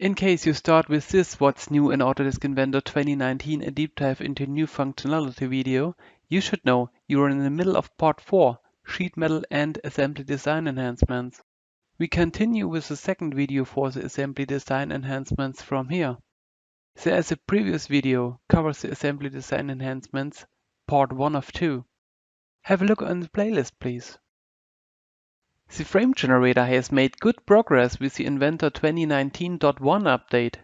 In case you start with this What's New in Autodesk Inventor 2019, a deep dive into new functionality video, you should know you are in the middle of part 4, Sheet Metal and Assembly Design Enhancements. We continue with the second video for the Assembly Design Enhancements from here. There is a previous video covers the Assembly Design Enhancements, part 1 of 2. Have a look on the playlist, please. The frame generator has made good progress with the Inventor 2019.1 update.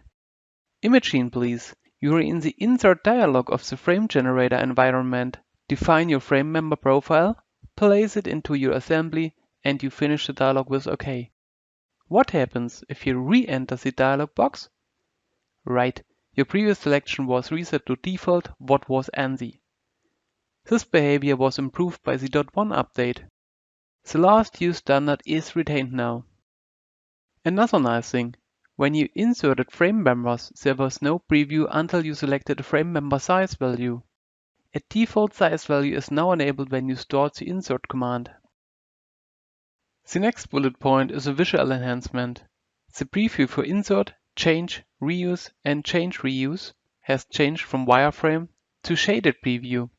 Imagine, please, you are in the Insert dialog of the frame generator environment. Define your frame member profile, place it into your assembly, and you finish the dialog with OK. What happens if you re-enter the dialog box? Right, your previous selection was reset to default what was ANSI. This behavior was improved by the .1 update. The last used standard is retained now. Another nice thing, when you inserted frame members, there was no preview until you selected a frame member size value. A default size value is now enabled when you start the insert command. The next bullet point is a visual enhancement. The preview for insert, change, reuse, and change reuse has changed from wireframe to shaded preview.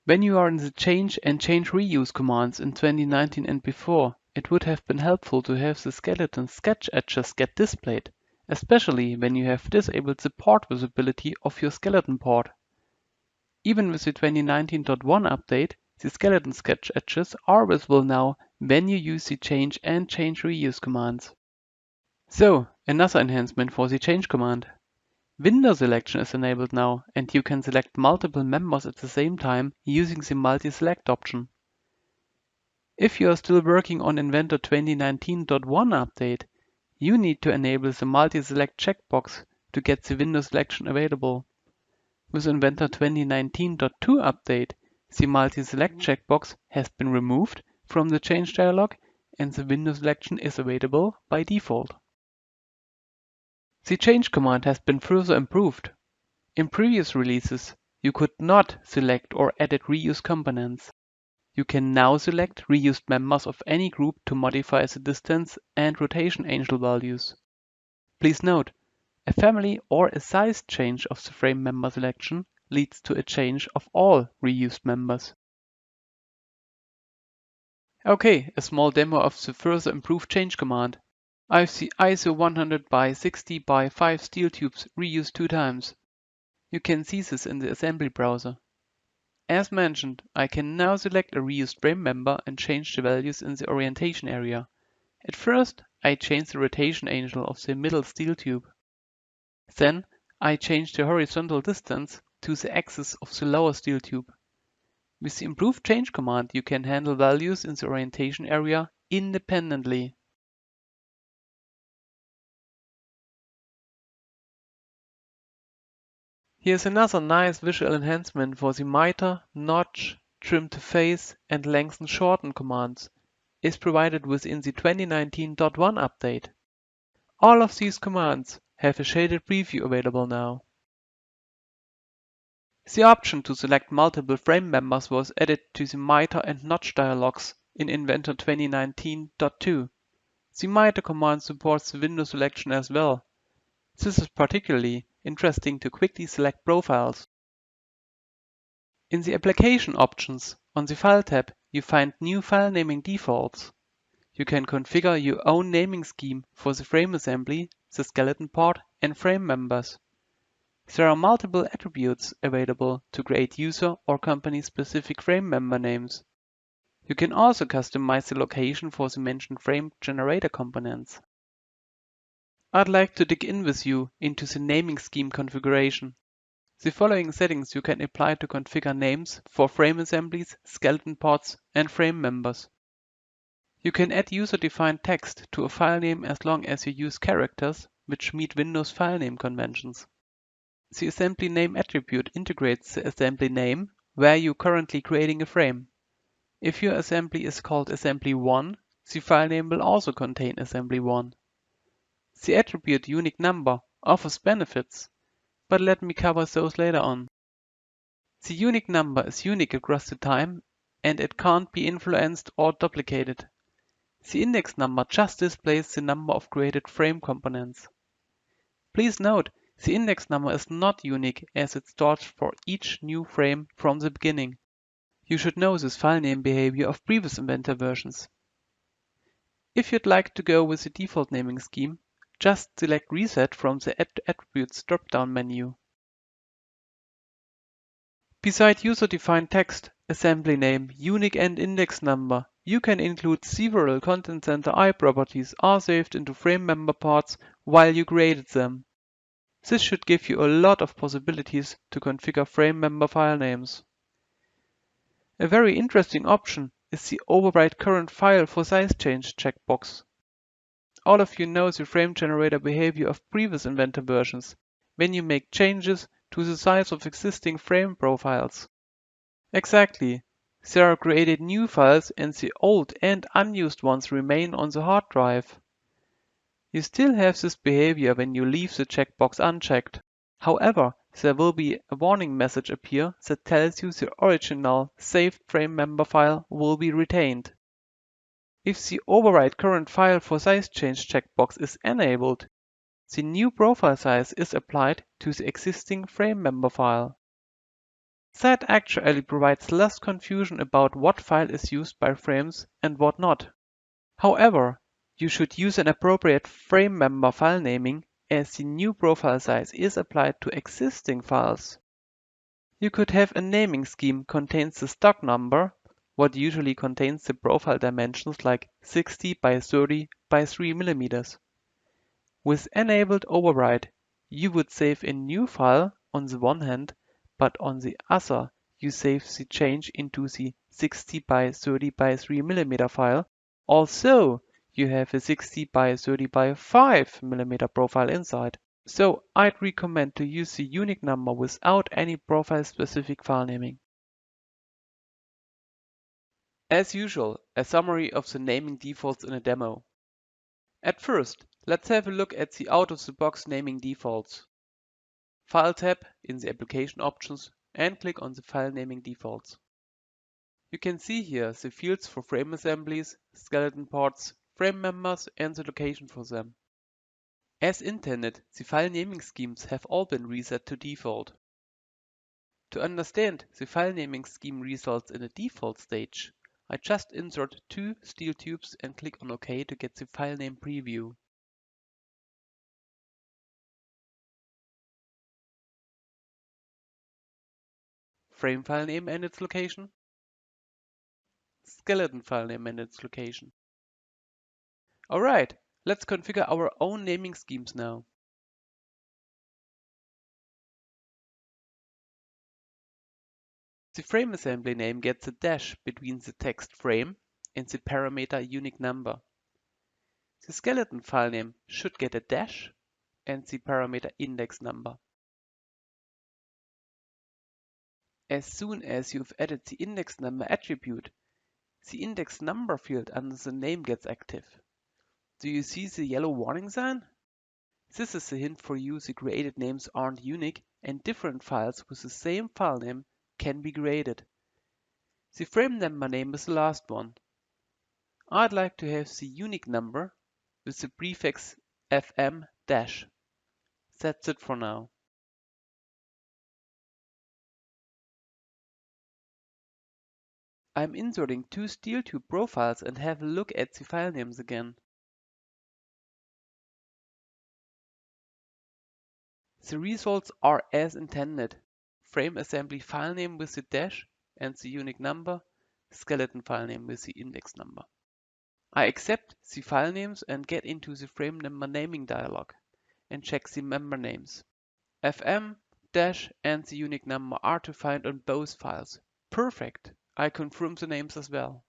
When you are in the change and change reuse commands in 2019 and before, it would have been helpful to have the skeleton sketch edges get displayed, especially when you have disabled the part visibility of your skeleton part. Even with the 2019.1 update, the skeleton sketch edges are visible now when you use the change and change reuse commands. So, another enhancement for the change command. Window selection is enabled now, and you can select multiple members at the same time using the multi-select option. If you are still working on Inventor 2019.1 update, you need to enable the multi-select checkbox to get the window selection available. With Inventor 2019.2 update, the multi-select checkbox has been removed from the change dialog and the window selection is available by default. The change command has been further improved. In previous releases, you could not select or edit reused components. You can now select reused members of any group to modify the distance and rotation angle values. Please note, a family or a size change of the frame member selection leads to a change of all reused members. Okay, a small demo of the further improved change command. I have the ISO 100 by 60 by 5 steel tubes reused 2 times. You can see this in the assembly browser. As mentioned, I can now select a reused frame member and change the values in the orientation area. At first, I change the rotation angle of the middle steel tube. Then, I change the horizontal distance to the axis of the lower steel tube. With the improved change command, you can handle values in the orientation area independently. Here's another nice visual enhancement for the miter, notch, trim to face, and lengthen shorten commands. Is provided within the 2019.1 update. All of these commands have a shaded preview available now. The option to select multiple frame members was added to the miter and notch dialogs in Inventor 2019.2. The miter command supports the window selection as well. This is particularly interesting to quickly select profiles. In the application options on the File tab, you find new file naming defaults. You can configure your own naming scheme for the frame assembly, the skeleton part, and frame members. There are multiple attributes available to create user or company-specific frame member names. You can also customize the location for the mentioned frame generator components. I'd like to dig in with you into the naming scheme configuration. The following settings you can apply to configure names for frame assemblies, skeleton parts, and frame members. You can add user-defined text to a file name as long as you use characters which meet Windows file name conventions. The assembly name attribute integrates the assembly name where you're currently creating a frame. If your assembly is called assembly1, the file name will also contain assembly1. The attribute unique number offers benefits, but let me cover those later on. The unique number is unique across the time and it can't be influenced or duplicated. The index number just displays the number of created frame components. Please note, the index number is not unique as it starts for each new frame from the beginning. You should know this file name behavior of previous Inventor versions. If you'd like to go with the default naming scheme, just select Reset from the Add Attributes drop-down menu. Beside user-defined text, assembly name, unique and index number, you can include several Content Center I properties are saved into frame member parts while you created them. This should give you a lot of possibilities to configure frame member file names. A very interesting option is the Override Current File for Size Change checkbox. All of you know the frame generator behavior of previous Inventor versions when you make changes to the size of existing frame profiles. Exactly. There are created new files and the old and unused ones remain on the hard drive. You still have this behavior when you leave the checkbox unchecked. However, there will be a warning message appear that tells you the original saved frame member file will be retained. If the Override Current File for Size Change checkbox is enabled, the new profile size is applied to the existing frame member file. That actually provides less confusion about what file is used by frames and what not. However, you should use an appropriate frame member file naming as the new profile size is applied to existing files. You could have a naming scheme contains the stock number, what usually contains the profile dimensions like 60 by 30 by 3 mm. With enabled override, you would save a new file on the one hand, but on the other, you save the change into the 60 by 30 by 3 mm file. Also, you have a 60 by 30 by 5 mm profile inside. So I'd recommend to use the unique number without any profile-specific file naming. As usual, a summary of the naming defaults in a demo. At first, let's have a look at the out-of-the-box naming defaults. File tab in the Application options and click on the File Naming Defaults. You can see here the fields for frame assemblies, skeleton parts, frame members and the location for them. As intended, the file naming schemes have all been reset to default. To understand the file naming scheme results in a default stage, I just insert two steel tubes and click on OK to get the file name preview. Frame file name and its location. Skeleton file name and its location. Alright, let's configure our own naming schemes now. The frame assembly name gets a dash between the text frame and the parameter unique number. The skeleton file name should get a dash and the parameter index number. As soon as you've added the index number attribute, the index number field under the name gets active. Do you see the yellow warning sign? This is a hint for you the created names aren't unique and different files with the same file name can be created. The frame number name is the last one. I'd like to have the unique number with the prefix FM-. That's it for now. I'm inserting two steel tube profiles and have a look at the file names again. The results are as intended. Frame assembly file name with the dash and the unique number, skeleton file name with the index number. I accept the file names and get into the frame number naming dialog and check the member names. FM, dash and the unique number are to find on both files. Perfect! I confirm the names as well.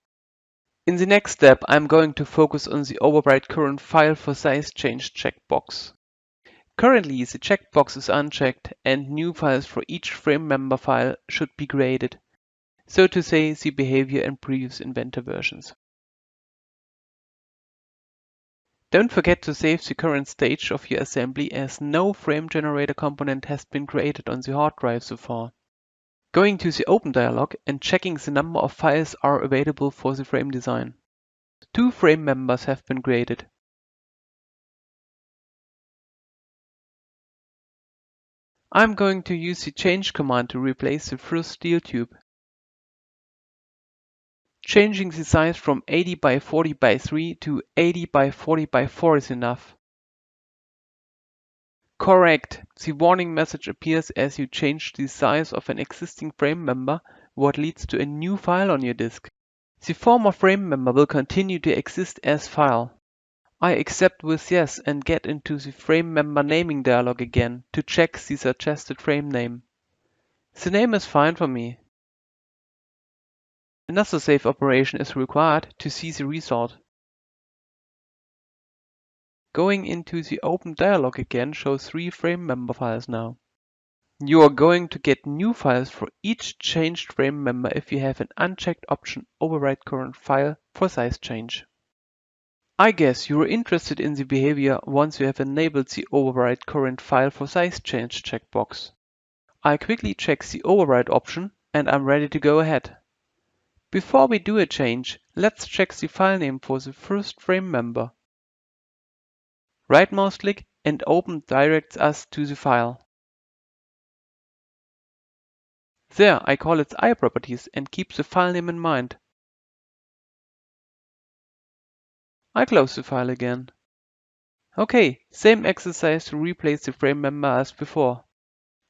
In the next step, I'm going to focus on the Override Current File for Size Change checkbox. Currently, the checkbox is unchecked and new files for each frame member file should be created. So to say, the behavior in previous Inventor versions. Don't forget to save the current stage of your assembly as no frame generator component has been created on the hard drive so far. Going to the Open dialog and checking the number of files are available for the frame design. 2 frame members have been created. I'm going to use the change command to replace the first steel tube. Changing the size from 80 by 40 by 3 to 80 by 40 by 4 is enough. Correct. The warning message appears as you change the size of an existing frame member, what leads to a new file on your disk. The former frame member will continue to exist as file. I accept with yes and get into the frame member naming dialog again to check the suggested frame name. The name is fine for me. Another save operation is required to see the result. Going into the open dialog again shows 3 frame member files now. You are going to get new files for each changed frame member if you have an unchecked option Override Current File for size change. I guess you are interested in the behavior once you have enabled the Override Current File for size change checkbox. I quickly check the override option and I'm ready to go ahead. Before we do a change, let's check the file name for the first frame member. Right mouse click and Open directs us to the file. There, I call its iProperties and keep the file name in mind. I close the file again. Okay, same exercise to replace the frame member as before.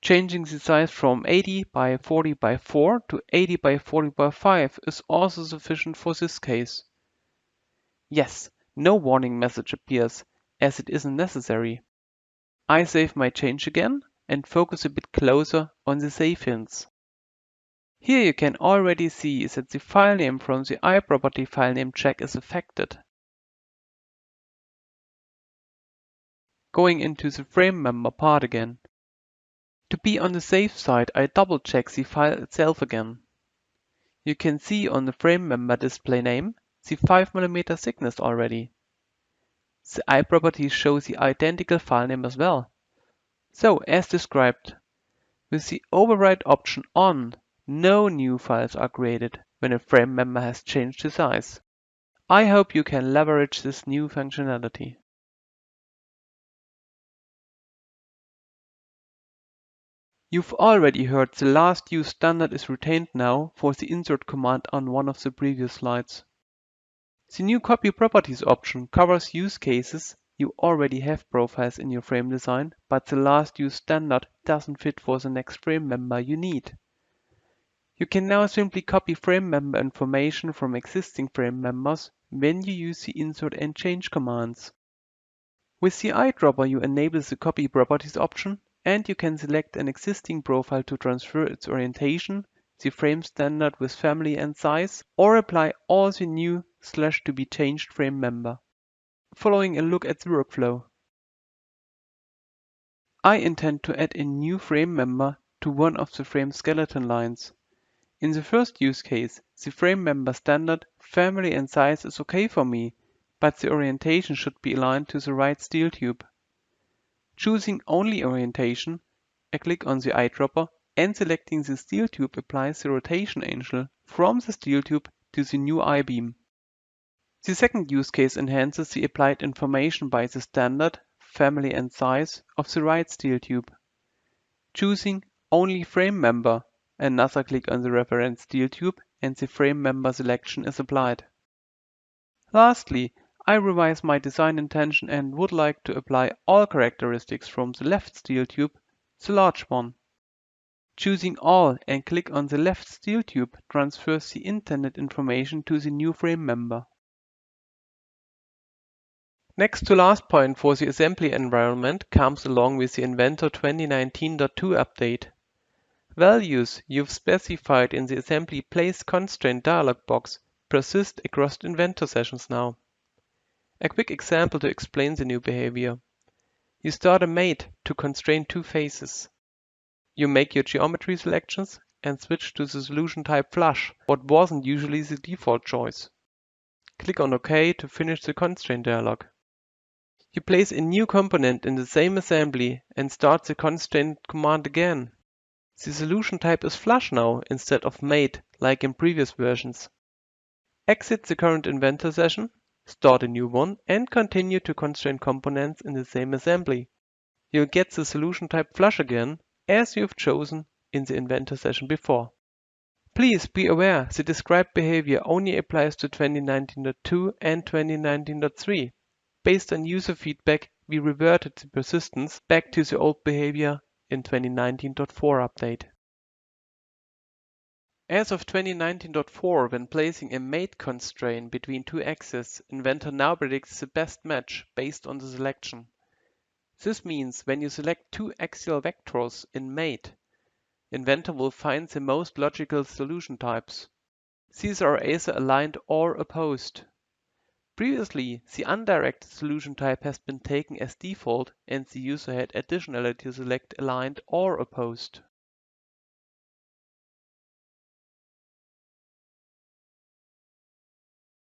Changing the size from 80 by 40 by 4 to 80 by 40 by 5 is also sufficient for this case. Yes, no warning message appears, as it isn't necessary. I save my change again and focus a bit closer on the save hints. Here you can already see that the file name from the iProperty file name check is affected. Going into the frame member part again. To be on the safe side, I double check the file itself again. You can see on the frame member display name the 5mm thickness already. The iProperties show the identical file name as well. So, as described, with the override option on, no new files are created when a frame member has changed the size. I hope you can leverage this new functionality. You've already heard the last used standard is retained now for the insert command on one of the previous slides. The new copy properties option covers use cases you already have profiles in your frame design, but the last used standard doesn't fit for the next frame member you need. You can now simply copy frame member information from existing frame members when you use the insert and change commands. With the eyedropper you enable the copy properties option and you can select an existing profile to transfer its orientation, the frame standard with family and size, or apply all the new / to be changed frame member. Following a look at the workflow. I intend to add a new frame member to one of the frame skeleton lines. In the first use case, the frame member standard, family and size is okay for me, but the orientation should be aligned to the right steel tube. Choosing only orientation, I click on the eyedropper and selecting the steel tube applies the rotation angle from the steel tube to the new I-beam. The second use case enhances the applied information by the standard, family and size of the right steel tube. Choosing only frame member, another click on the reference steel tube and the frame member selection is applied. Lastly, I revise my design intention and would like to apply all characteristics from the left steel tube, the large one. Choosing all and click on the left steel tube transfers the intended information to the new frame member. Next to last point for the assembly environment comes along with the Inventor 2019.2 update. Values you've specified in the assembly place constraint dialog box persist across Inventor sessions now. A quick example to explain the new behavior. You start a mate to constrain 2 faces. You make your geometry selections and switch to the solution type flush, what wasn't usually the default choice. Click on OK to finish the constraint dialog. You place a new component in the same assembly and start the constraint command again. The solution type is flush now instead of mate like in previous versions. Exit the current Inventor session Start a new one and continue to constrain components in the same assembly. You'll get the solution type flush again, as you've chosen in the Inventor session before. Please be aware the described behavior only applies to 2019.2 and 2019.3. Based on user feedback, we reverted the persistence back to the old behavior in 2019.4 update. As of 2019.4, when placing a mate constraint between two axes, Inventor now predicts the best match based on the selection. This means when you select two axial vectors in mate, Inventor will find the most logical solution types. These are either aligned or opposed. Previously, the undirected solution type has been taken as default and the user had additionally to select aligned or opposed.